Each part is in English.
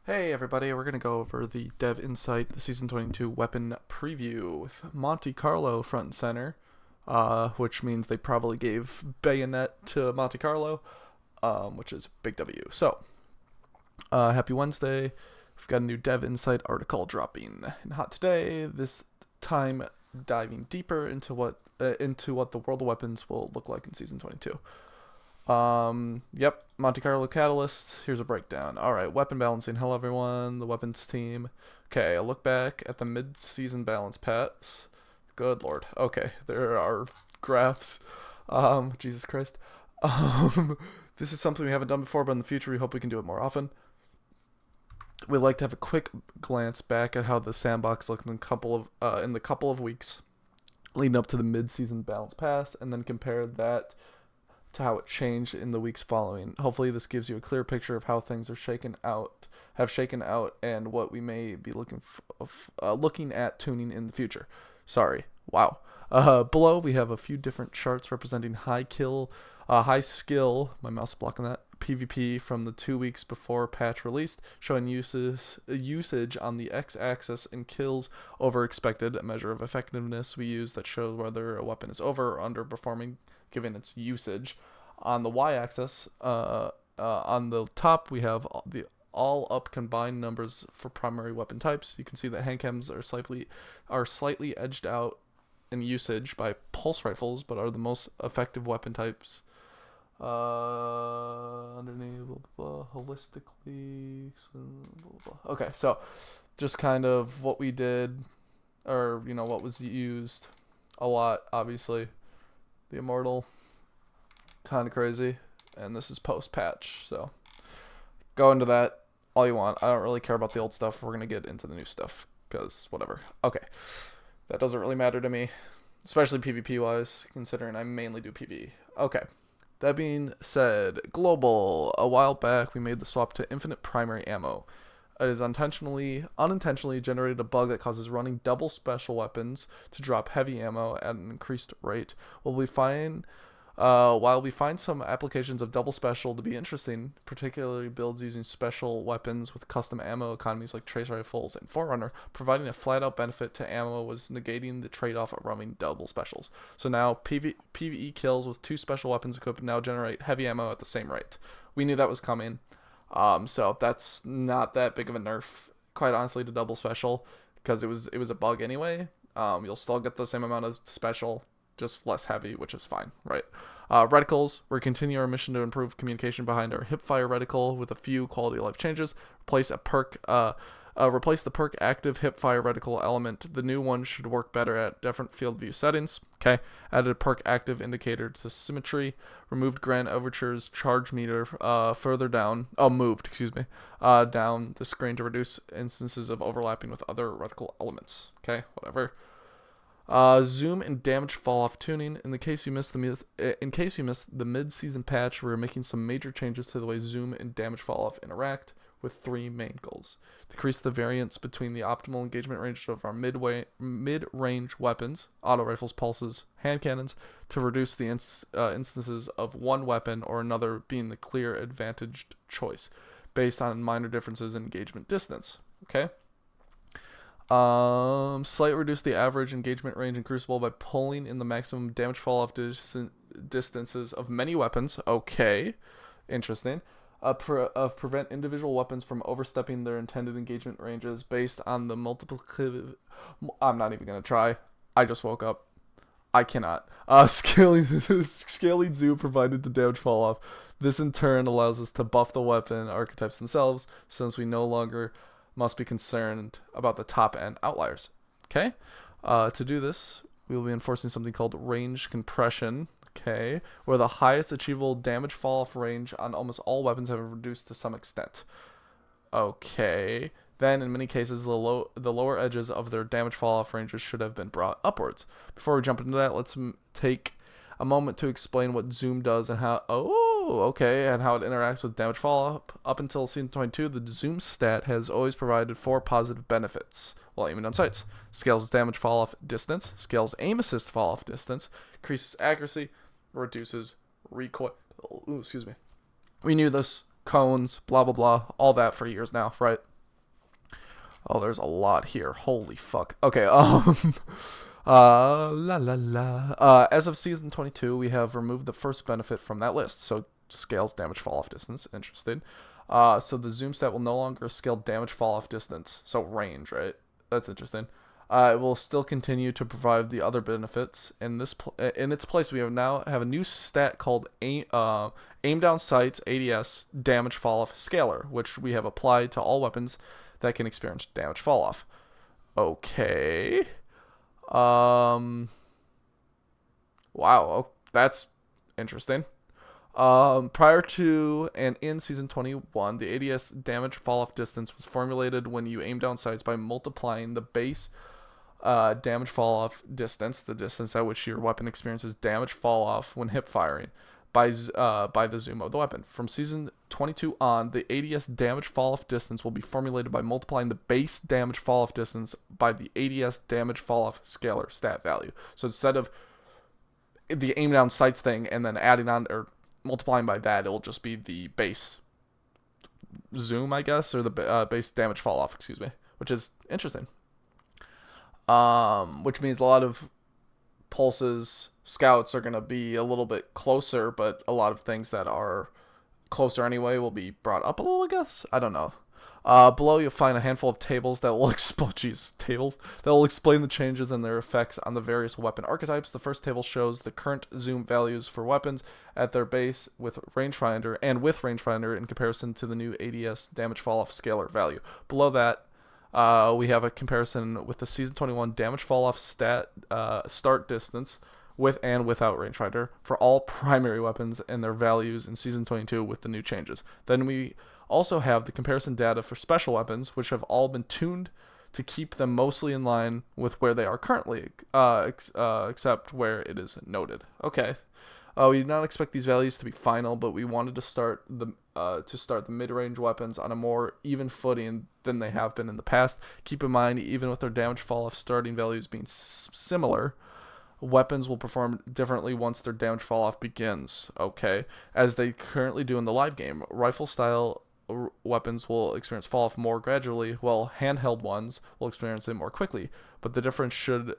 Hey everybody, we're going to go over the Dev Insight, the Season 22 weapon preview with Monte Carlo front and center, which means they probably gave Bayonet to Monte Carlo, which is big W. So, happy Wednesday. We've got a new Dev Insight article dropping in hot today, this time diving deeper into what the world of weapons will look like in Season 22. Yep, Monte Carlo Catalyst. Here's a breakdown. All right, weapon balancing. Hello, everyone. The weapons team. Okay, a look back at the mid-season balance pats. Good lord. Okay, there are graphs. Jesus Christ. This is something we haven't done before, but in the future, we hope we can do it more often. We'd like to have a quick glance back at how the sandbox looked in the couple of weeks leading up to the mid-season balance pass, and then compare that to how it changed in the weeks following. Hopefully, this gives you a clear picture of how things have shaken out, and what we may be looking at tuning in the future. Sorry. Wow. Below, we have a few different charts representing high skill. My mouse is blocking that. PvP from the 2 weeks before patch released, showing usage on the x-axis and kills over expected, a measure of effectiveness we use that shows whether a weapon is over or underperforming given its usage. On the y-axis, on the top, we have the all-up combined numbers for primary weapon types. You can see that handcams are slightly edged out in usage by pulse rifles, but are the most effective weapon types. Underneath, holistically, okay, so just kind of what we did, or what was used a lot. Obviously, the Immortal, kind of crazy, and this is post patch, so go into that all you want. I don't really care about the old stuff. We're gonna get into the new stuff because whatever. Okay, that doesn't really matter to me, especially PvP wise, considering I mainly do PvE. Okay. That being said, global. A while back, we made the swap to infinite primary ammo. It has unintentionally generated a bug that causes running double special weapons to drop heavy ammo at an increased rate. While we find some applications of double special to be interesting, particularly builds using special weapons with custom ammo economies like trace rifles and Forerunner, providing a flat-out benefit to ammo was negating the trade-off of running double specials. So now PvE kills with 2 special weapons equipped now generate heavy ammo at the same rate. We knew that was coming, so that's not that big of a nerf, quite honestly, to double special, because it was a bug anyway. You'll still get the same amount of special, just less heavy, which is fine, right? Reticles, we're continuing our mission to improve communication behind our hipfire reticle with a few quality of life changes. Replace the perk active hipfire reticle element. The new one should work better at different field view settings. Okay. Added a perk active indicator to symmetry. Removed Grand Overture's charge meter further down. Oh, moved, excuse me. Down the screen to reduce instances of overlapping with other reticle elements. Okay, whatever. Zoom and damage fall off tuning. In case you missed the mid-season patch, we're making some major changes to the way zoom and damage fall off interact, with 3 main goals: decrease the variance between the optimal engagement range of our mid-range weapons, auto rifles, pulses, hand cannons, to reduce the instances of one weapon or another being the clear advantaged choice, based on minor differences in engagement distance. Okay. Slightly reduce the average engagement range in Crucible by pulling in the maximum damage fall off distances of many weapons. Okay, interesting. Prevent individual weapons from overstepping their intended engagement ranges based on the multiplicative. I'm not even gonna try. I just woke up. I cannot. Scaling zoom provided to damage fall off. This in turn allows us to buff the weapon archetypes themselves, since we no longer must be concerned about the top end outliers. Okay? To do this, we will be enforcing something called range compression. Okay? Where the highest achievable damage fall off range on almost all weapons have reduced to some extent. Okay. Then, in many cases, the lower edges of their damage fall off ranges should have been brought upwards. Before we jump into that, let's take a moment to explain what zoom does and how. And how it interacts with damage fall up until season 22. The zoom stat has always provided 4 positive benefits while aiming on sights: scales damage fall off distance, scales aim assist fall off distance, increases accuracy, reduces recoil. Excuse me. We knew this, cones, blah blah blah, all that for years now, right? Oh, there's a lot here. Holy fuck. Okay, la la la. As of season 22, we have removed the first benefit from that list. So scales damage fall off distance. Interesting. So the zoom stat will no longer scale damage fall off distance. So range, right? That's interesting. It will still continue to provide the other benefits. In its place, we now have a new stat called aim down sights ADS damage fall off scalar, which we have applied to all weapons that can experience damage fall off. Okay. Wow. Oh, that's interesting. Prior to and in season 21, the ADS damage fall off distance was formulated when you aim down sights by multiplying the base damage fall off distance, the distance at which your weapon experiences damage fall off when hip firing, by the zoom of the weapon. From season 22 on, the ADS damage fall off distance will be formulated by multiplying the base damage fall off distance by the ADS damage fall off scalar stat value. So instead of the aim down sights thing and then adding on or multiplying by that, it'll just be the base zoom, I guess, or the base damage fall off, excuse me, which is interesting. Which means a lot of pulses scouts are going to be a little bit closer, but a lot of things that are closer anyway will be brought up a little, I guess. I don't know. Below you'll find a handful of tables that will tables that will explain the changes and their effects on the various weapon archetypes. The first table shows the current zoom values for weapons at their base with rangefinder in comparison to the new ADS damage fall off scalar value. Below that, we have a comparison with the season 21 damage fall off start distance with and without rangefinder for all primary weapons and their values in season 22 with the new changes. Then we also have the comparison data for special weapons, which have all been tuned to keep them mostly in line with where they are currently, except where it is noted. Okay. We did not expect these values to be final, but we wanted to start the mid-range weapons on a more even footing than they have been in the past. Keep in mind, even with their damage fall-off starting values being similar, weapons will perform differently once their damage fall-off begins, okay? As they currently do in the live game. Rifle-style weapons will experience fall-off more gradually, while handheld ones will experience it more quickly, but the difference should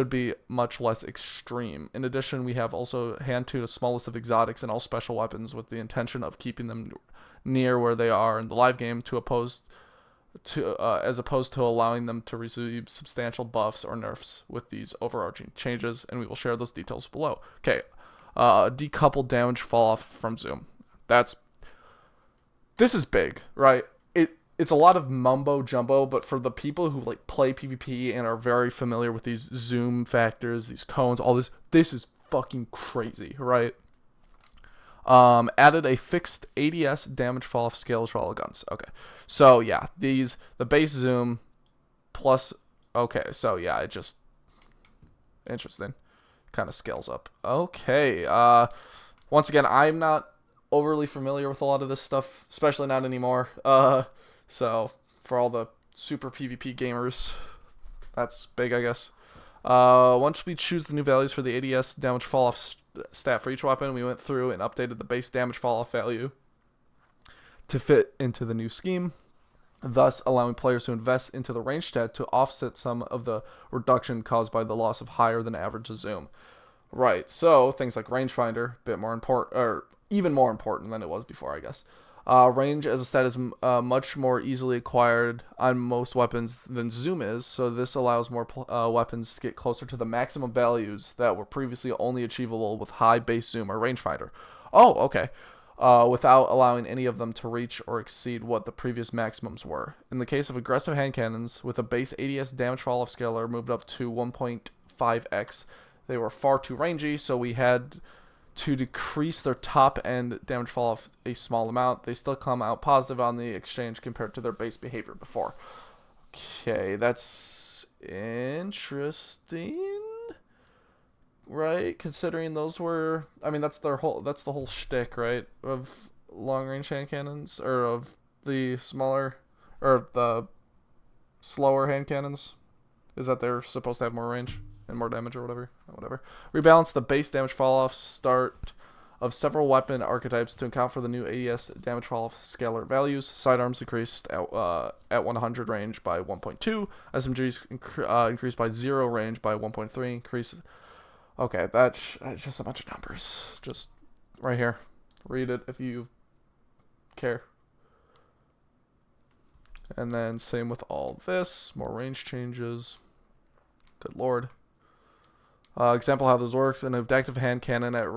be much less extreme. In addition, we have also hand-tuned a small list of exotics and all special weapons with the intention of keeping them near where they are in the live game as opposed to allowing them to receive substantial buffs or nerfs with these overarching changes, and we will share those details below. Okay, decouple damage fall off from zoom. This is big, right? It's a lot of mumbo jumbo, but for the people who like play PvP and are very familiar with these zoom factors, these cones, all this is fucking crazy, right? Added a fixed ADS damage fall off scale for all guns. Okay, so yeah, the base zoom plus. Okay, so yeah, it just interesting, kind of scales up. Okay, once again, I'm not overly familiar with a lot of this stuff, especially not anymore. So for all the super PvP gamers, that's big, I guess. Once we choose the new values for the ADS damage fall off stat for each weapon, we went through and updated the base damage fall off value to fit into the new scheme, thus allowing players to invest into the range stat to offset some of the reduction caused by the loss of higher than average zoom. Right, so things like rangefinder, bit more important, or even more important than it was before, I guess. Range as a stat is much more easily acquired on most weapons than zoom is, so this allows more weapons to get closer to the maximum values that were previously only achievable with high base zoom or rangefinder. Oh, okay. Without allowing any of them to reach or exceed what the previous maximums were. In the case of aggressive hand cannons, with a base ADS damage fall-off scalar moved up to 1.5x, they were far too rangy, so we had to decrease their top end damage fall off a small amount. They still come out positive on the exchange compared to their base behavior before. Okay, that's interesting, right? Considering those were, I mean, that's the whole shtick, right? Of long range hand cannons, or of the smaller, or the slower hand cannons, is that they're supposed to have more range and more damage or whatever. Rebalance the base damage fall off start of several weapon archetypes to account for the new ADS damage fall off scalar values. Sidearms increased at 100 range by 1.2. SMGs increased by 0 range by 1.3. Increase. Okay, that's just a bunch of numbers. Just right here. Read it if you care. And then same with all this. More range changes. Good lord. Example how this works: an adaptive hand cannon at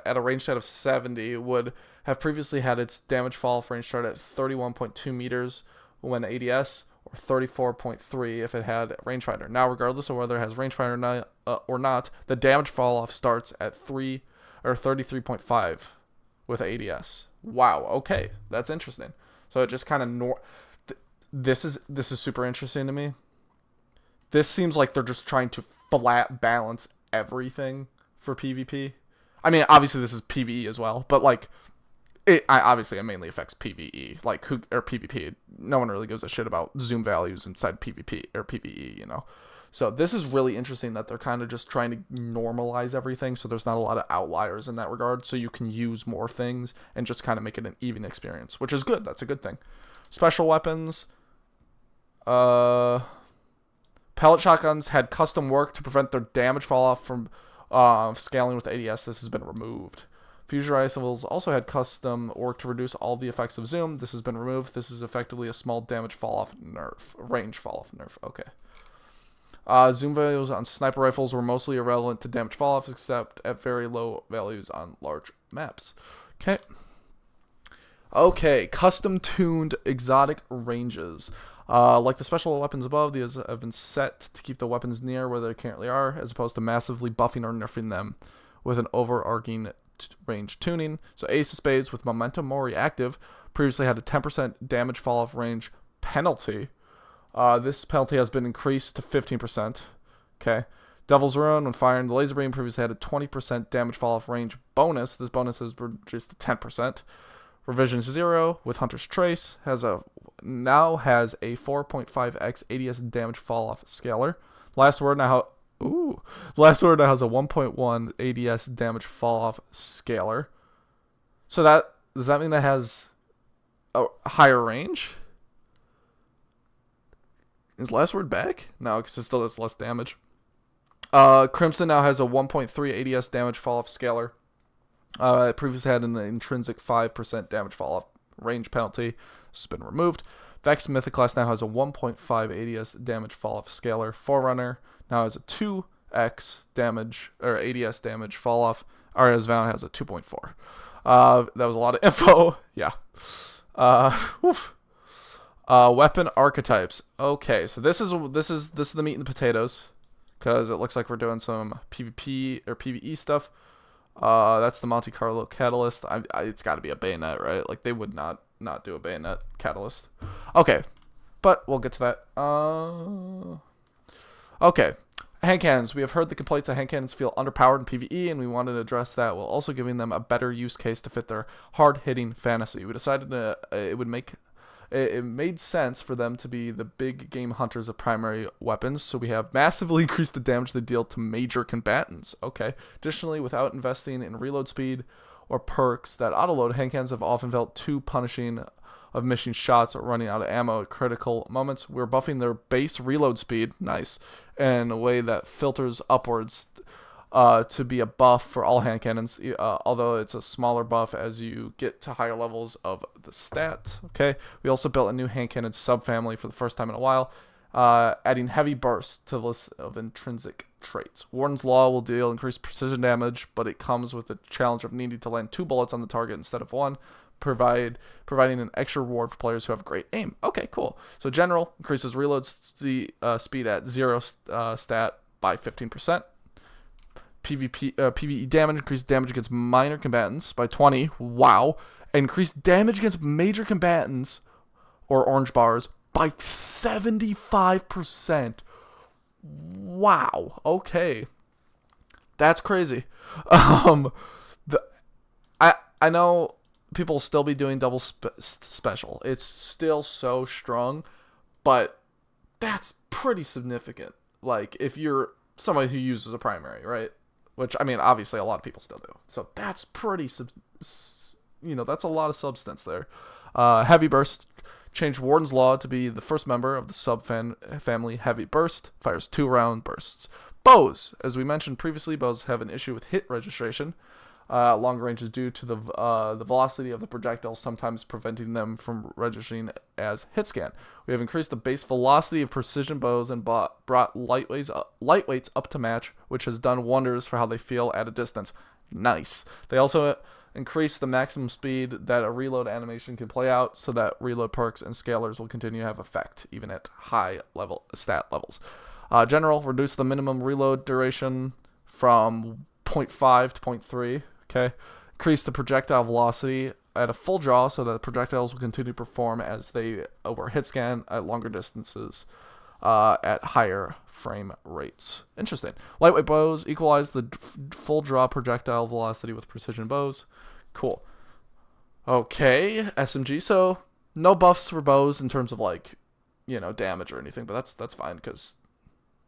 a range set of 70 would have previously had its damage fall off range start at 31.2 meters when ADS, or 34.3 if it had rangefinder. Now, regardless of whether it has rangefinder or not, the damage fall off starts at 33.5 with ADS. Wow. Okay, that's interesting. So it just kind of this is super interesting to me. This seems like they're just trying to flat balance everything for PvP. I mean, obviously this is PvE as well, but like, obviously it mainly affects PvE, like or PvP. No one really gives a shit about zoom values inside PvP or PvE, you know. So this is really interesting that they're kind of just trying to normalize everything, so there's not a lot of outliers in that regard, so you can use more things and just kind of make it an even experience, which is good. That's a good thing. Special weapons. Pellet shotguns had custom work to prevent their damage fall off from scaling with ADS. This has been removed. Fusion rifles also had custom work to reduce all the effects of zoom. This has been removed. This is effectively a small damage fall off nerf. Range fall off nerf. Okay. Zoom values on sniper rifles were mostly irrelevant to damage fall off, except at very low values on large maps. Okay. Okay. Custom tuned exotic ranges. Like the special weapons above, these have been set to keep the weapons near where they currently are, as opposed to massively buffing or nerfing them with an overarching range tuning. So Ace of Spades with Memento Mori active previously had a 10% damage fall off range penalty. This penalty has been increased to 15%. Okay. Devil's Ruin, when firing the laser beam, previously had a 20% damage fall off range bonus. This bonus has reduced to 10%. Revision 0 with Hunter's Trace now has a 4.5x ADS damage fall off scalar. Last Word now has a 1.1 ADS damage fall off scalar. So does that mean that has a higher range? Is Last Word back? No, because it still does less damage. Crimson now has a 1.3 ADS damage fall off scalar. It previously had an intrinsic 5% damage fall off range penalty. This has been removed. Vex Mythic class now has a 1.5 ADS damage fall off scalar. Forerunner now has a 2x damage or ADS damage fall off. Aria's Vow has a 2.4. That was a lot of info. Yeah. Weapon archetypes. Okay, so this is the meat and the potatoes, because it looks like we're doing some PvP or PvE stuff. That's the Monte Carlo Catalyst. It's got to be a bayonet, right? Like, they would not do a bayonet catalyst. Okay, but we'll get to that. Okay, hand cannons. We have heard the complaints that hand cannons feel underpowered in PvE, and we wanted to address that while also giving them a better use case to fit their hard-hitting fantasy. We decided it made sense for them to be the big game hunters of primary weapons, so we have massively increased the damage they deal to major combatants. Okay. Additionally, without investing in reload speed or perks that autoload, hand cannons have often felt too punishing of missing shots or running out of ammo at critical moments. We're buffing their base reload speed, nice, in a way that filters upwards to be a buff for all hand cannons, although it's a smaller buff as you get to higher levels of the stat. Okay, we also built a new hand cannon subfamily for the first time in a while, adding heavy bursts to the list of intrinsic traits. Warden's Law will deal increased precision damage, but it comes with the challenge of needing to land 2 bullets on the target instead of 1, providing an extra reward for players who have great aim. Okay, cool. So General increases reload speed at 0 stat by 15%. PvE damage, increased damage against minor combatants by 20. Wow. Increased damage against major combatants, or orange bars, by 75%. Wow. Okay. That's crazy. I know people will still be doing double special. It's still so strong, but that's pretty significant. Like, if you're somebody who uses a primary, right? which, I mean, obviously a lot of people still do. So that's pretty, that's a lot of substance there. Heavy Burst changed Warden's Law to be the first member of the sub-family Heavy Burst, fires 2-round bursts. Bows, as we mentioned previously, bows have an issue with hit registration. Long range is due to the velocity of the projectile, sometimes preventing them from registering as hit scan. We have increased the base velocity of precision bows and brought lightweights up to match, which has done wonders for how they feel at a distance. Nice. They also increase the maximum speed that a reload animation can play out, so that reload perks and scalers will continue to have effect, even at high level stat levels. General, reduce the minimum reload duration from 0.5 to 0.3. Okay, increase the projectile velocity at a full draw so that projectiles will continue to perform as they were hit scan at longer distances at higher frame rates. Interesting. Lightweight bows equalize the full draw projectile velocity with precision bows. Cool. Okay, SMG. So no buffs for bows in terms of damage or anything, but that's fine because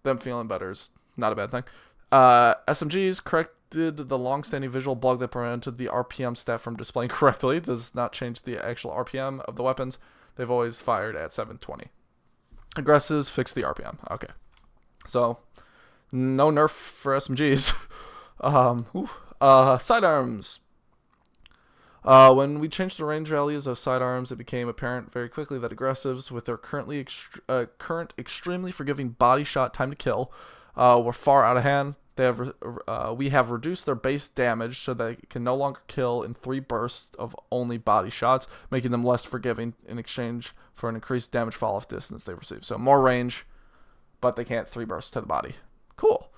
them feeling better is not a bad thing. SMGs corrected the long-standing visual bug that prevented the RPM stat from displaying correctly. Does not change the actual RPM of the weapons. They've always fired at 720. Aggressives fix the RPM. Okay. So, no nerf for SMGs. Sidearms. When we changed the range values of sidearms, it became apparent very quickly that aggressives, with their current extremely forgiving body shot time to kill, were far out of hand. We have reduced their base damage so they can no longer kill in 3 bursts of only body shots, making them less forgiving in exchange for an increased damage fall-off distance they receive. So more range, but they can't 3 bursts to the body. Cool.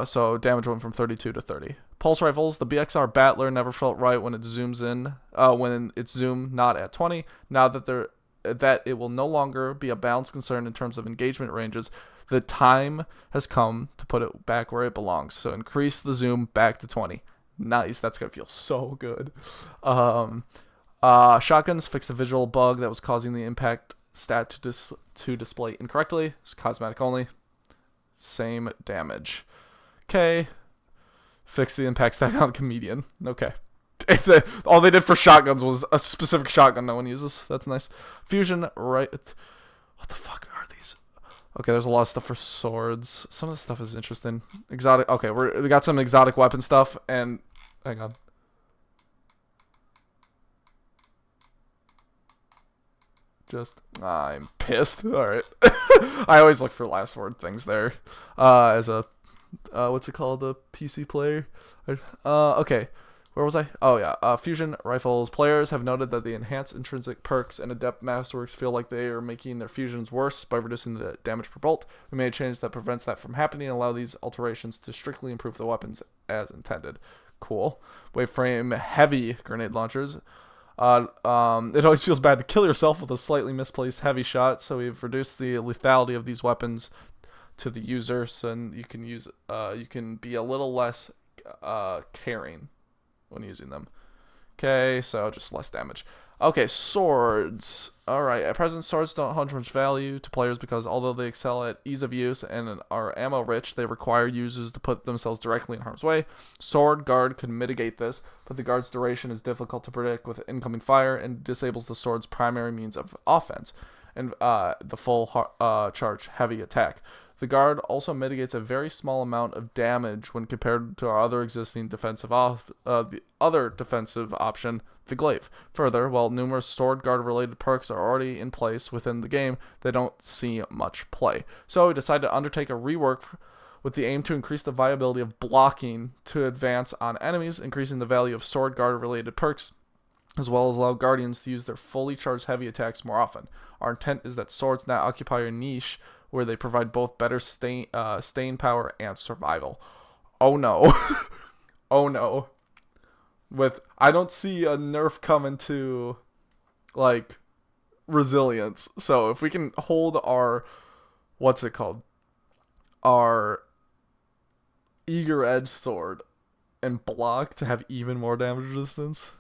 So damage went from 32 to 30. Pulse rifles. The BXR Battler never felt right when it zooms in, when it's zoomed not at 20. Now that it will no longer be a balance concern in terms of engagement ranges, the time has come to put it back where it belongs. So increase the zoom back to 20. Nice. That's going to feel so good. Shotguns fix the visual bug that was causing the impact stat to display incorrectly. It's cosmetic only. Same damage. Okay. Fix the impact stat on Comedian. Okay. All they did for shotguns was a specific shotgun no one uses. That's nice. Fusion, right? What the fuck are these? Okay, there's a lot of stuff for swords. Some of the stuff is interesting. Exotic. Okay, we got some exotic weapon stuff, and hang on. I'm pissed. All right. I always look for last word things there. As a what's it called? A PC player. Okay. Where was I? Oh, yeah. Fusion rifles. Players have noted that the enhanced intrinsic perks and Adept Masterworks feel like they are making their fusions worse by reducing the damage per bolt. We made a change that prevents that from happening and allow these alterations to strictly improve the weapons as intended. Cool. Waveframe heavy grenade launchers. It always feels bad to kill yourself with a slightly misplaced heavy shot, so we've reduced the lethality of these weapons to the user, so you can be a little less caring when using them. Okay, so just less damage. Okay, swords. Alright, at present, swords don't hold much value to players because although they excel at ease of use and are ammo rich, they require users to put themselves directly in harm's way. Sword Guard can mitigate this, but the guard's duration is difficult to predict with incoming fire and disables the sword's primary means of offense and the full charge heavy attack. The guard also mitigates a very small amount of damage when compared to our other existing defensive the other defensive option, the glaive. Further, while numerous sword guard related perks are already in place within the game, they don't see much play. So we decided to undertake a rework with the aim to increase the viability of blocking to advance on enemies, increasing the value of sword guard related perks, as well as allow guardians to use their fully charged heavy attacks more often. Our intent is that swords now occupy a niche where they provide both better staying power and survival. Oh no. Oh no. I don't see a nerf coming to, resilience. So if we can hold our, our Eager Edge sword and block to have even more damage resistance,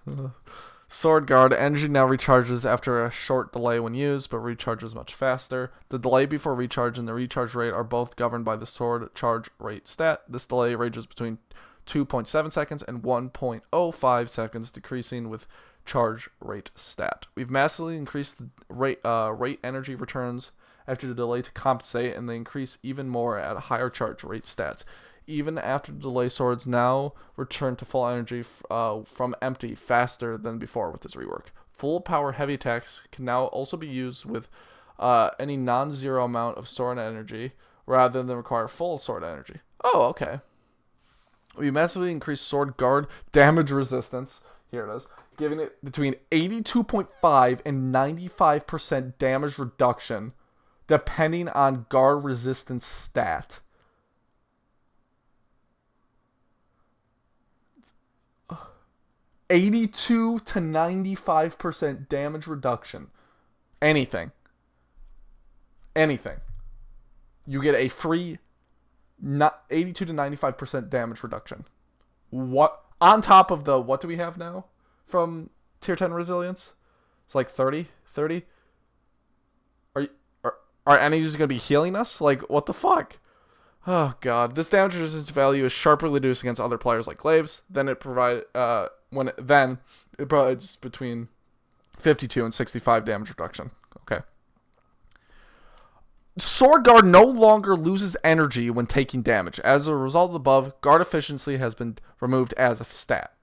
Sword Guard energy now recharges after a short delay when used, but recharges much faster. The delay before recharge and the recharge rate are both governed by the sword charge rate stat. This delay ranges between 2.7 seconds and 1.05 seconds, decreasing with charge rate stat. We've massively increased the rate energy returns after the delay to compensate, and they increase even more at higher charge rate stats. Even after the delay, swords now return to full energy from empty faster than before with this rework. Full power heavy attacks can now also be used with any non-zero amount of sword energy rather than require full sword energy. Oh, okay. We massively increased sword guard damage resistance. Here it is. Giving it between 82.5 and 95% damage reduction depending on guard resistance stat. 82 to 95% damage reduction. Anything. You get a free 82 to 95% damage reduction. What? On top of the, what do we have now from tier 10 resilience? It's like 30? Are any just going to be healing us? Like, what the fuck? Oh, God. This damage resistance value is sharply reduced against other players like Glaives. Then it provides between 52 and 65 damage reduction. Okay. Sword Guard no longer loses energy when taking damage. As a result of the above, guard efficiency has been removed as a stat.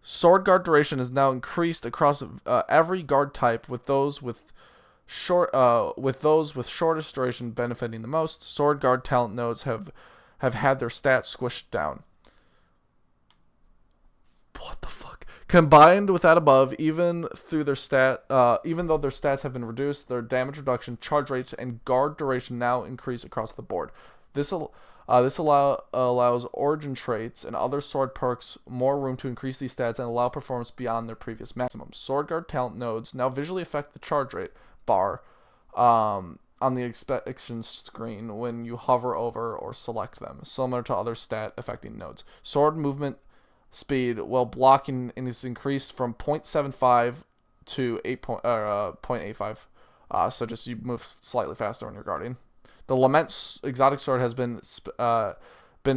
Sword Guard duration is now increased across every guard type, with those with shortest duration benefiting the most. Sword Guard talent nodes have had their stats squished down. What the fuck? Combined with that above, even though their stats have been reduced, their damage reduction, charge rates, and guard duration now increase across the board. This allows origin traits and other sword perks more room to increase these stats and allow performance beyond their previous maximum. Sword Guard talent nodes now visually affect the charge rate bar on the inspection screen when you hover over or select them, similar to other stat affecting nodes. Sword movement speed while blocking is increased from 0.75 to 0.85. So just you move slightly faster when you're guarding. The Lament exotic sword has been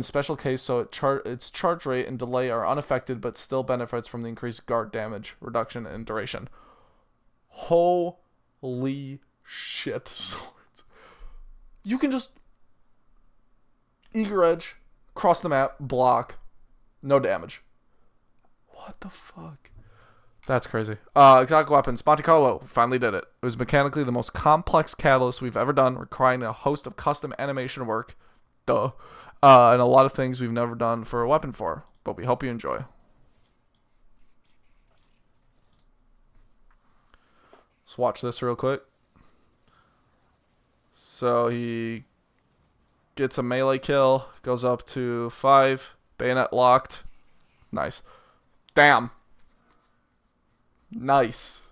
special case, so its charge rate and delay are unaffected, but still benefits from the increased guard damage reduction and duration. Holy shit, swords! You can just eager edge, cross the map, block. No damage. What the fuck? That's crazy. Exotic weapons. Monte Carlo finally did it. It was mechanically the most complex catalyst we've ever done, requiring a host of custom animation work. And a lot of things we've never done for a weapon for. But we hope you enjoy. Let's watch this real quick. So he gets a melee kill. Goes up to 5. Bayonet locked. Nice. Damn. Nice.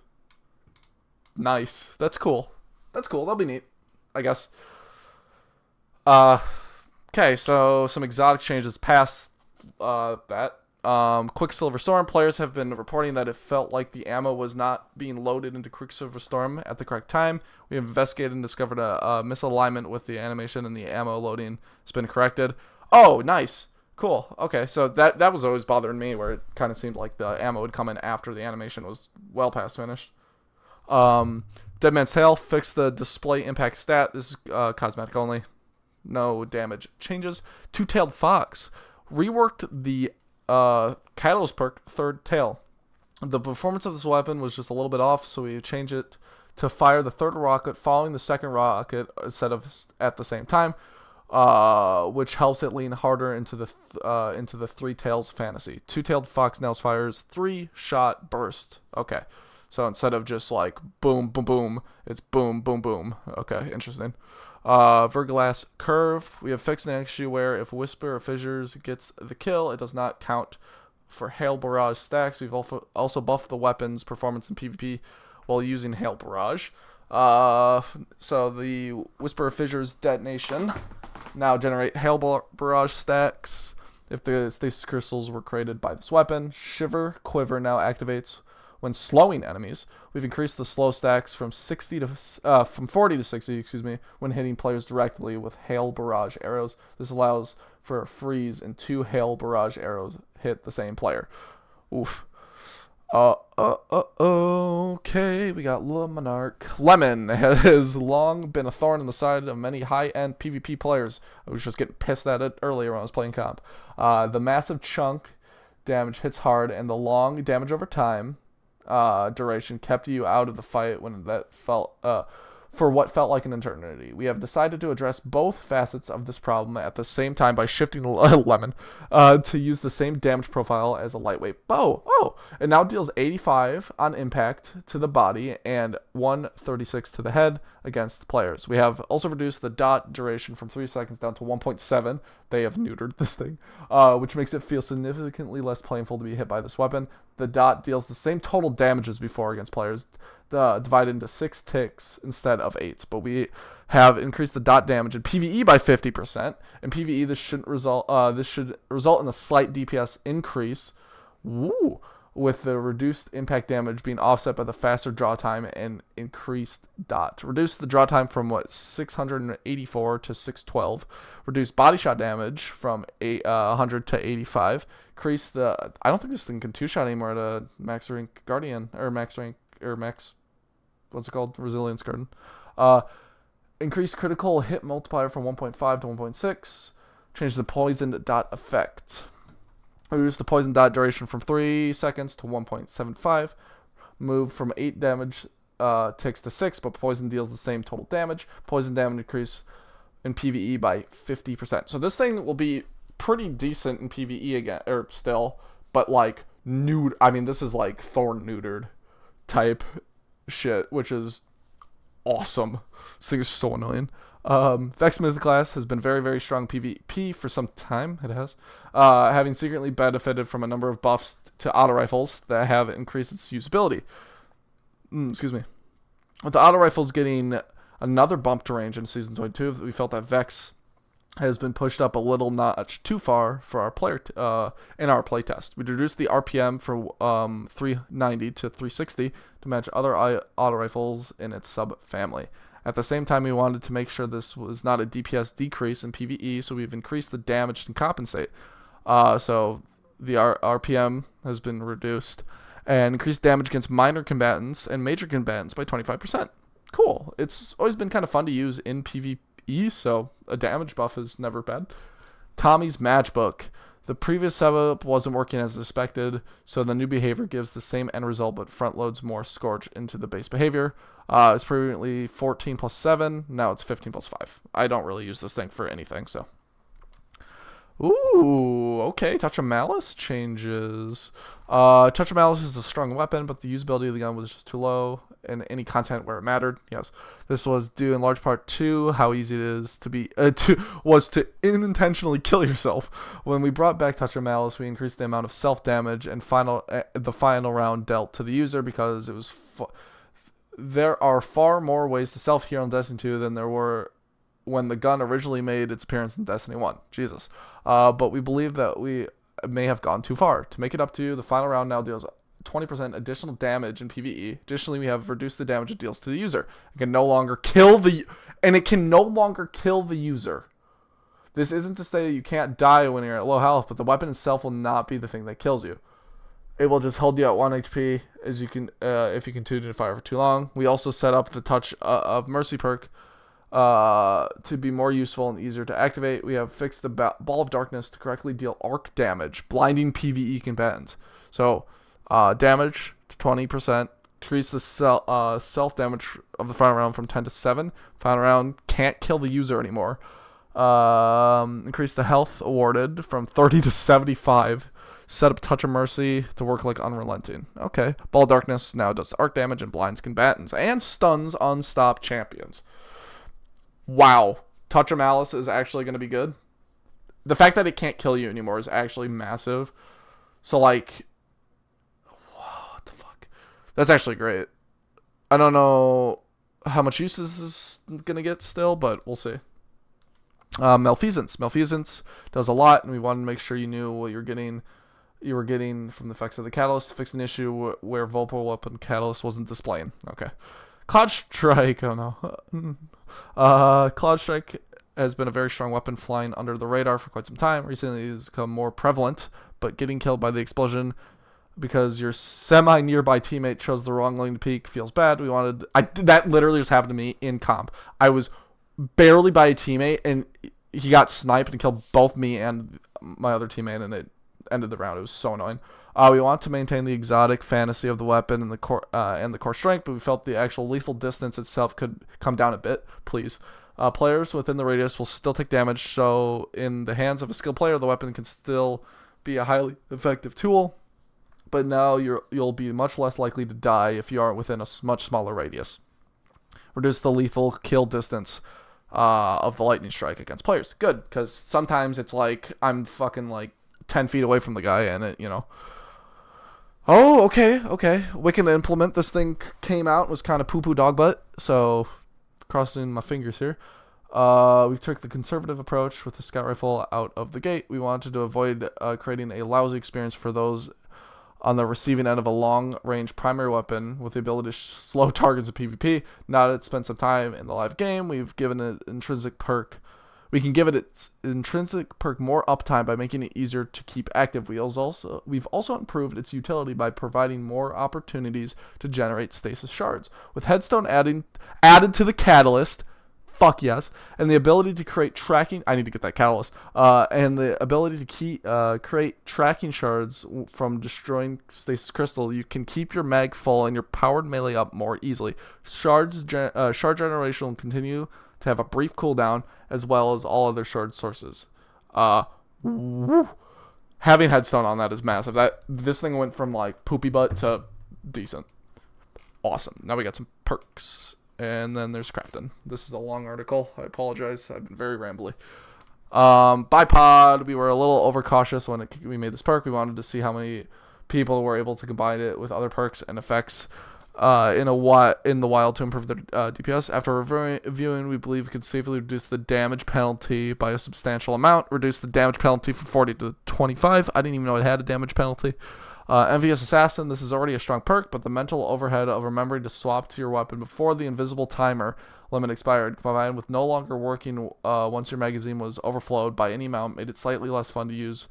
That's cool. That'll be neat, I guess. Okay, so some exotic changes past that. Quicksilver Storm players have been reporting that it felt like the ammo was not being loaded into Quicksilver Storm at the correct time. We have investigated and discovered a misalignment with the animation, and the ammo loading has been corrected. Oh, nice. Cool. Okay, so that was always bothering me, where it kind of seemed like the ammo would come in after the animation was well past finished. Dead Man's Tale fixed the display impact stat. This is cosmetic only. No damage changes. Two-Tailed Fox reworked the Catalyst perk, Third Tail. The performance of this weapon was just a little bit off, so we changed it to fire the third rocket following the second rocket instead of at the same time. Which helps it lean harder into the Three Tails fantasy. Two-Tailed Fox now fires 3-shot burst. Okay, so instead of just like boom, boom, boom, it's boom, boom, boom. Okay, interesting. Verglass Curve. We have fixed an issue where if Whisper of Fissures gets the kill, it does not count for Hail Barrage stacks. We've also buffed the weapon's performance in PvP while using Hail Barrage. So the Whisper of Fissures detonation now generate Hail Barrage stacks if the stasis crystals were created by this weapon. Shiver Quiver now activates when slowing enemies. We've increased the slow stacks from 40 to 60, when hitting players directly with hail barrage arrows. This allows for a freeze and 2 hail barrage arrows hit the same player. Oof. Okay, we got Monarch. Lemon has long been a thorn in the side of many high-end PvP players. I was just getting pissed at it earlier when I was playing comp. The massive chunk damage hits hard, and the long damage over time duration kept you out of the fight when that felt for what felt like an eternity. We have decided to address both facets of this problem at the same time by shifting Lemon to use the same damage profile as a lightweight bow. Oh, it now deals 85 on impact to the body and 136 to the head against players. We have also reduced the dot duration from 3 seconds down to 1.7. They have neutered this thing, which makes it feel significantly less painful to be hit by this weapon. The dot deals the same total damage as before against players, divided into 6 ticks instead of 8. But we have increased the dot damage in PvE by 50%. In PvE, this should result in a slight DPS increase. Woo! With the reduced impact damage being offset by the faster draw time and increased dot. Reduce the draw time from 684 to 612. Reduce body shot damage from 100 to 85. Increase the... I don't think this thing can 2-shot anymore at a max rank guardian, or max rank, or max... What's it called? Resilience Garden. Increase critical hit multiplier from 1.5 to 1.6. Change the poisoned dot effect. Reduce the poison dot duration from 3 seconds to 1.75. Move from 8 damage ticks to 6, but poison deals the same total damage. Poison damage increase in PvE by 50%. So this thing will be pretty decent in PvE again, or still, but like this is like Thorn neutered type shit, which is awesome. This thing is so annoying. Vex Mythic class has been very, very strong PvP for some time. It has. Having secretly benefited from a number of buffs to auto rifles that have increased its usability. Excuse me. With the auto rifles getting another bump to range in Season 22, we felt that Vex has been pushed up a little notch too far for our player in our playtest. We reduced the RPM from 390 to 360 to match other auto rifles in its sub-family. At the same time, we wanted to make sure this was not a DPS decrease in PvE, so we've increased the damage to compensate. So the RPM has been reduced and increased damage against minor combatants and major combatants by 25%. Cool. It's always been kind of fun to use in PvE, so a damage buff is never bad. Tommy's Matchbook. The previous setup wasn't working as expected, so the new behavior gives the same end result but front loads more Scourge into the base behavior. It's previously 14 plus 7, now it's 15 plus 5. I don't really use this thing for anything, so. Ooh, okay, Touch of Malice changes. Touch of Malice is a strong weapon, but the usability of the gun was just too low in any content where it mattered. Yes, this was due in large part to how easy it is to be to unintentionally kill yourself. When we brought back Touch of Malice, we increased the amount of self damage and the final round dealt to the user because it was. There are far more ways to self heal in Destiny 2 than there were when the gun originally made its appearance in Destiny 1. Jesus. But we believe that we may have gone too far. To make it up to you, the final round now deals 20% additional damage in PvE. Additionally, we have reduced the damage it deals to the user. It can no longer kill the user. This isn't to say that you can't die when you're at low health, but the weapon itself will not be the thing that kills you. It will just hold you at 1 HP as you can if you continue to fire for too long. We also set up the Touch of Mercy perk to be more useful and easier to activate. We have fixed the Ball of Darkness to correctly deal arc damage, blinding PvE combatants. So damage to 20%. Decrease the self damage of the final round from 10 to 7. Final round can't kill the user anymore. Increase the health awarded from 30 to 75. Set up Touch of Mercy to work like Unrelenting. Okay. Ball of Darkness now does arc damage and blinds combatants and stuns unstopped champions. Wow. Touch of Malice is actually going to be good. The fact that it can't kill you anymore is actually massive. So, like, what the fuck? That's actually great. I don't know how much use this is going to get still, but we'll see. Malfeasance. Malfeasance does a lot, and we wanted to make sure you knew what you're getting you were getting from the effects of the catalyst to fix an issue where Vulpal weapon catalyst wasn't displaying. Okay. Cloud Strike, oh no. Cloud Strike has been a very strong weapon flying under the radar for quite some time. Recently it has become more prevalent, but getting killed by the explosion because your semi-nearby teammate chose the wrong lane to peek feels bad. That literally just happened to me in comp. I was barely by a teammate, and he got sniped and killed both me and my other teammate, and it ended the round. It was so annoying. We want to maintain the exotic fantasy of the weapon and the core strength, but we felt the actual lethal distance itself could come down a bit. Please. Players within the radius will still take damage, so in the hands of a skilled player, the weapon can still be a highly effective tool, but now you'll be much less likely to die if you are within a much smaller radius. Reduce the lethal kill distance of the lightning strike against players. Good, because sometimes it's like I'm fucking like 10 feet away from the guy, and it, Oh, okay. We can implement. This thing came out, was kind of poo-poo dog butt, so crossing my fingers here. We took the conservative approach with the scout rifle out of the gate. We wanted to avoid creating a lousy experience for those on the receiving end of a long-range primary weapon with the ability to slow targets in PvP. Now that it's spent some time in the live game, we've given it intrinsic perk. We can give it its intrinsic perk more uptime by making it easier to keep active. We've also improved its utility by providing more opportunities to generate stasis shards. With Headstone added to the catalyst, fuck yes, and the ability to create tracking. I need to get that catalyst. And the ability to create tracking shards from destroying stasis crystal. You can keep your mag full and your powered melee up more easily. Shard generation will continue to have a brief cooldown, as well as all other shard sources. Having Headstone on that is massive. This thing went from like poopy butt to decent. Awesome. Now we got some perks. And then there's Crafton. This is a long article. I apologize. I've been very rambly. Bipod. We were a little overcautious when we made this perk. We wanted to see how many people were able to combine it with other perks and effects in the wild to improve their DPS. After reviewing, we believe we could safely reduce the damage penalty by a substantial amount. Reduce the damage penalty from 40 to 25. I didn't even know it had a damage penalty. Envious Assassin, this is already a strong perk, but the mental overhead of remembering to swap to your weapon before the invisible timer limit expired, combined with no longer working once your magazine was overflowed by any amount, made it slightly less fun to use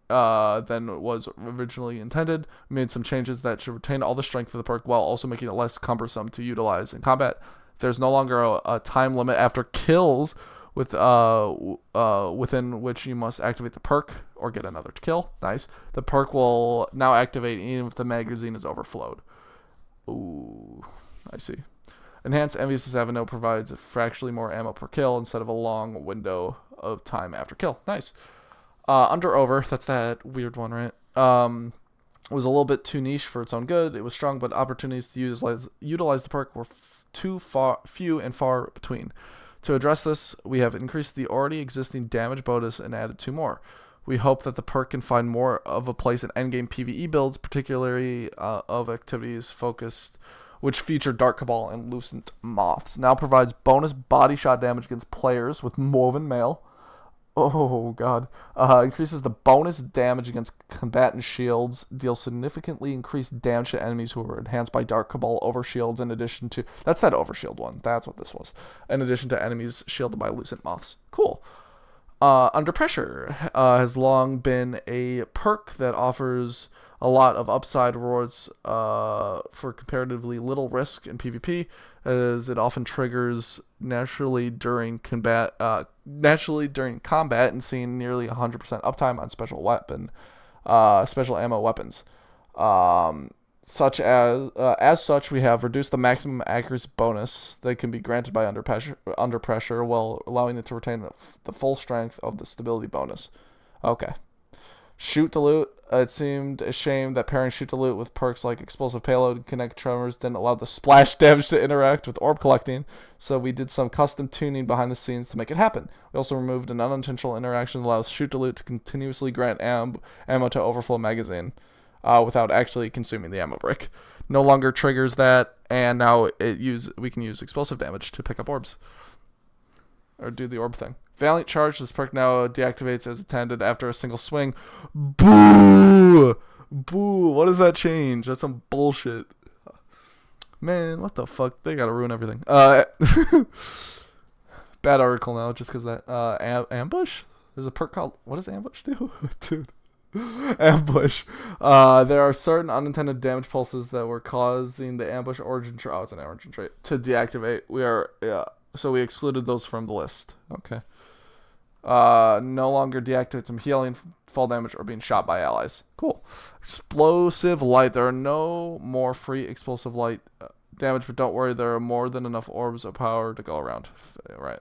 than was originally intended. We made some changes that should retain all the strength of the perk while also making it less cumbersome to utilize in combat. There's no longer a time limit after kills within which you must activate the perk or get another kill. Nice. The perk will now activate even if the magazine is overflowed. Ooh, I see. Enhanced Envious Assassin provides fractionally more ammo per kill instead of a long window of time after kill. Nice. Under Over, that's that weird one, right? Was a little bit too niche for its own good. It was strong, but opportunities to utilize the perk were few and far between. To address this, we have increased the already existing damage bonus and added 2 more. We hope that the perk can find more of a place in endgame PvE builds, particularly of activities focused, which feature Dark Cabal and Lucent Moths. Now provides bonus body shot damage against players with Woven Mail. Oh, God. Increases the bonus damage against combatant shields. Deals significantly increased damage to enemies who are enhanced by Dark Cabal overshields in addition to... That's that overshield one. That's what this was. In addition to enemies shielded by Lucent Moths. Cool. Under Pressure has long been a perk that offers a lot of upside rewards for comparatively little risk in PvP, as it often triggers naturally during combat and seeing nearly 100% uptime on special ammo weapons. As such, we have reduced the maximum accuracy bonus that can be granted by under pressure while allowing it to retain the full strength of the stability bonus. Okay. Shoot to Loot. It seemed a shame that pairing Shoot to Loot with perks like Explosive Payload and Kinetic Tremors didn't allow the splash damage to interact with orb collecting, so we did some custom tuning behind the scenes to make it happen. We also removed an unintentional interaction that allows Shoot to Loot to continuously grant ammo to overflow magazine without actually consuming the ammo brick. No longer triggers that, and now we can use explosive damage to pick up orbs. or do the orb thing. Valiant Charge. This perk now deactivates as intended after a single swing. Boo! Boo! What does that change? That's some bullshit. Man, what the fuck? They gotta ruin everything. Bad article now just because that. Ambush? There's a perk called... What does Ambush do? Dude. Ambush. There are certain unintended damage pulses that were causing the ambush origin trait. Oh, it's an origin trait. To deactivate. So we excluded those from the list. Okay. No longer deactivates from healing, fall damage, or being shot by allies. Cool. Explosive light. There are no more free explosive light damage, but don't worry, there are more than enough orbs of power to go around. Right.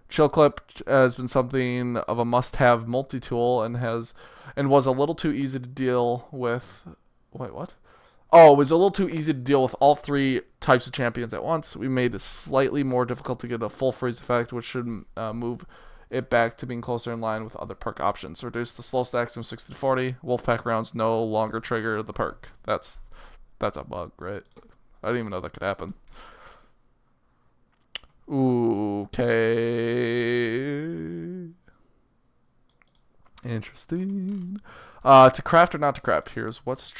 Chill Clip has been something of a must-have multi-tool and was a little too easy to deal with. Wait, what? Oh, it was a little too easy to deal with all three types of champions at once. We made it slightly more difficult to get a full freeze effect, which should move it back to being closer in line with other perk options. Reduce the slow stacks from 60 to 40. Wolfpack rounds no longer trigger the perk. That's a bug, right? I didn't even know that could happen. Okay. Interesting. To craft or not to craft, here's what's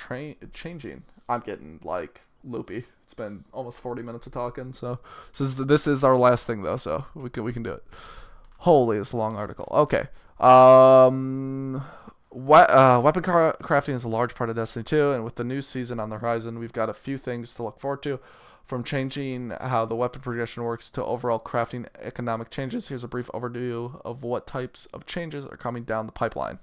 changing. I'm getting, like, loopy. It's been almost 40 minutes of talking, so this is our last thing, though, so we can do it. Holy, it's a long article. Okay. Weapon crafting is a large part of Destiny 2, and with the new season on the horizon, we've got a few things to look forward to. From changing how the weapon progression works to overall crafting economic changes, here's a brief overview of what types of changes are coming down the pipeline.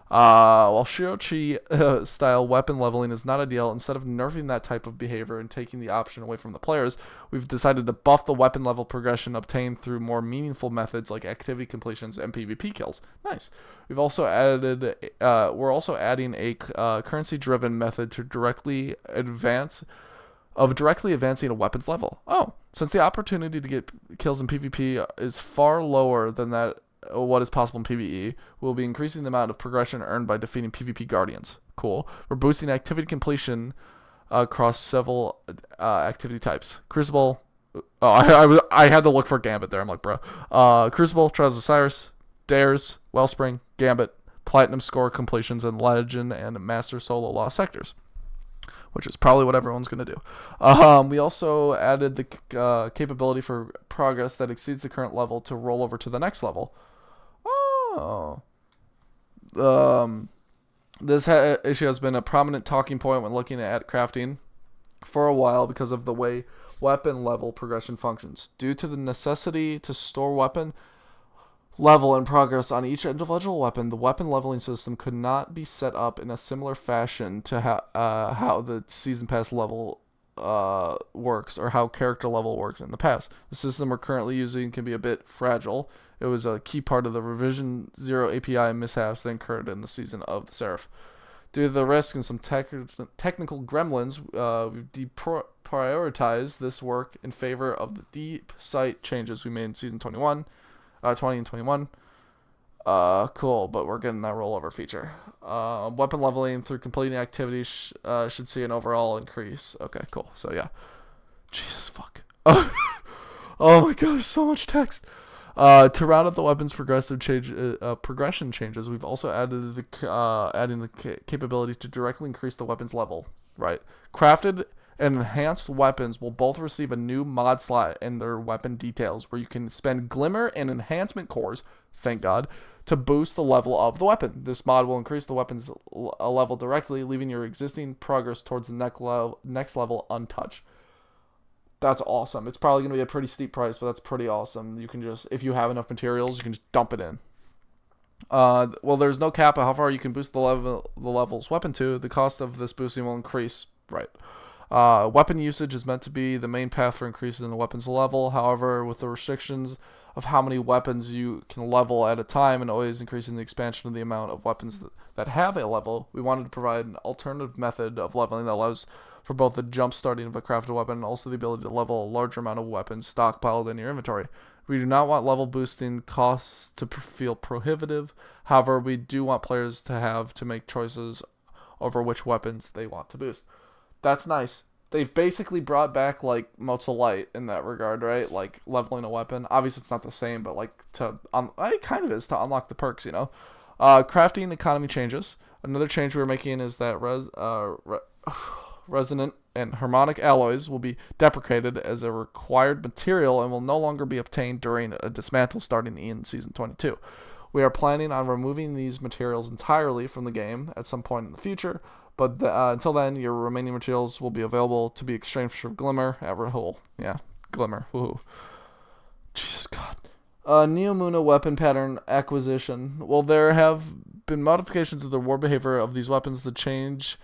While Shiochi style weapon leveling is not ideal, instead of nerfing that type of behavior and taking the option away from the players, we've decided to buff the weapon level progression obtained through more meaningful methods like activity completions and PvP kills. Nice. We're also adding a currency-driven method to directly advancing a weapon's level. Oh, since the opportunity to get kills in PvP is far lower than what is possible in PvE, we'll be increasing the amount of progression earned by defeating PvP guardians. Cool. We're boosting activity completion across several activity types. Crucible. Oh, I had to look for Gambit there. I'm like, bro. Crucible, Trials of Osiris, Dares, Wellspring, Gambit, Platinum Score completions, and Legend and Master Solo Lost sectors, which is probably what everyone's going to do. We also added the capability for progress that exceeds the current level to roll over to the next level. Oh. This issue has been a prominent talking point when looking at crafting for a while because of the way weapon level progression functions. Due to the necessity to store weapon level and progress on each individual weapon, the weapon leveling system could not be set up in a similar fashion to how the season pass level works or how character level works in the past. The system we're currently using can be a bit fragile. It was a key part of the Revision 0 API mishaps that occurred in the season of the Seraph. Due to the risk and some technical gremlins, we've deprioritized this work in favor of the deep site changes we made in season 20 and 21. Cool, but we're getting that rollover feature. Weapon leveling through completing activities should see an overall increase. Okay, cool. So yeah. Jesus fuck. Oh my god, so much text. To round up the weapon's progression changes, we've also added the capability to directly increase the weapon's level. Right. Crafted and enhanced weapons will both receive a new mod slot in their weapon details where you can spend glimmer and enhancement cores, thank God, to boost the level of the weapon. This mod will increase the weapon's level directly, leaving your existing progress towards the next level untouched. That's awesome. It's probably going to be a pretty steep price, but that's pretty awesome. You can just, if you have enough materials, you can just dump it in. Well, there's no cap on how far you can boost the level's weapon to. The cost of this boosting will increase. Right. Weapon usage is meant to be the main path for increasing the weapon's level. However, with the restrictions of how many weapons you can level at a time and always increasing the expansion of the amount of weapons that have a level, we wanted to provide an alternative method of leveling that allows for both the jump starting of a crafted weapon and also the ability to level a larger amount of weapons stockpiled in your inventory. We do not want level boosting costs to feel prohibitive. However, we do want players to have to make choices over which weapons they want to boost. That's nice. they've basically brought back like Motes of Light in that regard, right? Like leveling a weapon. Obviously, it's not the same, but like it kind of is to unlock the perks, you know. Crafting economy changes. Another change we're making is that resonant and harmonic alloys will be deprecated as a required material and will no longer be obtained during a dismantle starting in Season 22. We are planning on removing these materials entirely from the game at some point in the future, but until then, your remaining materials will be available to be exchanged for Glimmer at Rahul. Yeah, Glimmer. Woohoo. Jesus God. Neomuna weapon pattern acquisition. Well, there have been modifications to the war behavior of these weapons. The changes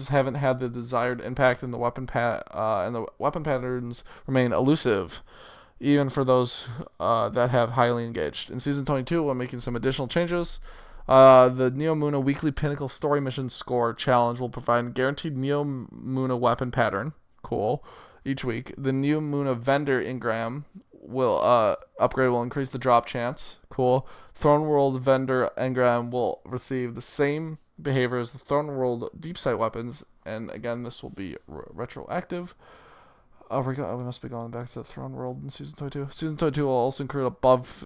haven't had the desired impact, and the weapon patterns remain elusive, even for those that have highly engaged. In Season 22, we're making some additional changes. The Neomuna Weekly Pinnacle Story Mission Score Challenge will provide a guaranteed Neomuna weapon pattern. Cool. Each week. The Neomuna Vendor Engram upgrade will increase the drop chance. Cool. Throne World Vendor Engram will receive the same behavior as the Throne World Deep Sight weapons, and again, this will be retroactive. We must be going back to the Throne World in Season 22. Season 22 will also include a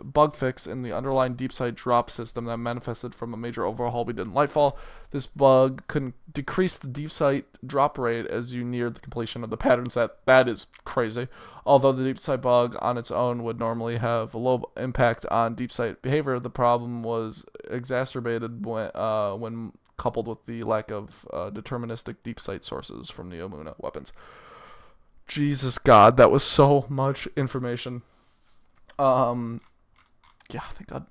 bug fix in the underlying Deep Sight drop system that manifested from a major overhaul we did in Lightfall. This bug could decrease the Deep Sight drop rate as you near the completion of the pattern set. That is crazy. Although the Deep Sight bug on its own would normally have a low impact on Deep Sight behavior, the problem was exacerbated when coupled with the lack of deterministic Deep Sight sources from Neomuna weapons. Jesus God, that was so much information. Yeah, thank God.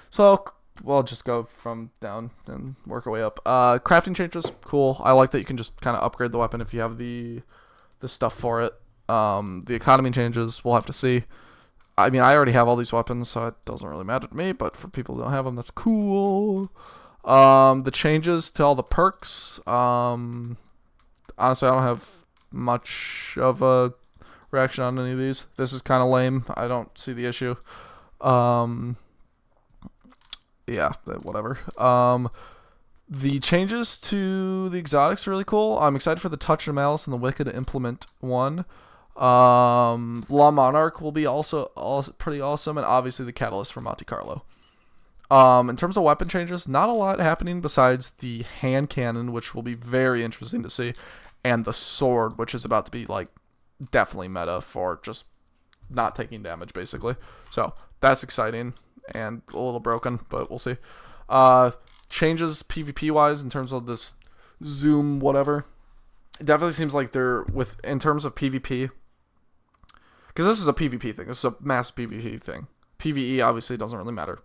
So we'll just go from down and work our way up. Crafting changes, cool. I like that you can just kind of upgrade the weapon if you have the stuff for it. The economy changes, we'll have to see. I mean, I already have all these weapons, so it doesn't really matter to me, but for people who don't have them, that's cool. The changes to all the perks, honestly, I don't have much of a reaction on any of these. This is kind of lame. I don't see the issue. Yeah, whatever. The changes to the exotics are really cool. I'm excited for the Touch of Malice and the Wicked Implement one. Law Monarch will be also pretty awesome, and obviously the Catalyst for Monte Carlo. In terms of weapon changes, not a lot happening besides the hand cannon, which will be very interesting to see, and the sword, which is about to be like definitely meta for just not taking damage, basically. So that's exciting and a little broken, but we'll see. Changes PvP wise in terms of this zoom whatever. It definitely seems like they're in terms of PvP, because this is a PvP thing. This is a mass PvP thing. PvE obviously doesn't really matter,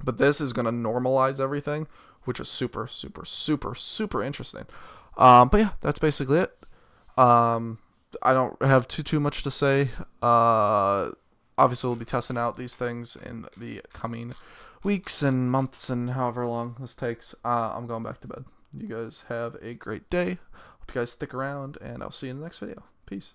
but this is going to normalize everything, which is super, super, super, super interesting. But yeah, that's basically it. I don't have too much to say. Obviously, we'll be testing out these things in the coming weeks and months and however long this takes. I'm going back to bed. You guys have a great day. Hope you guys stick around, and I'll see you in the next video. Peace.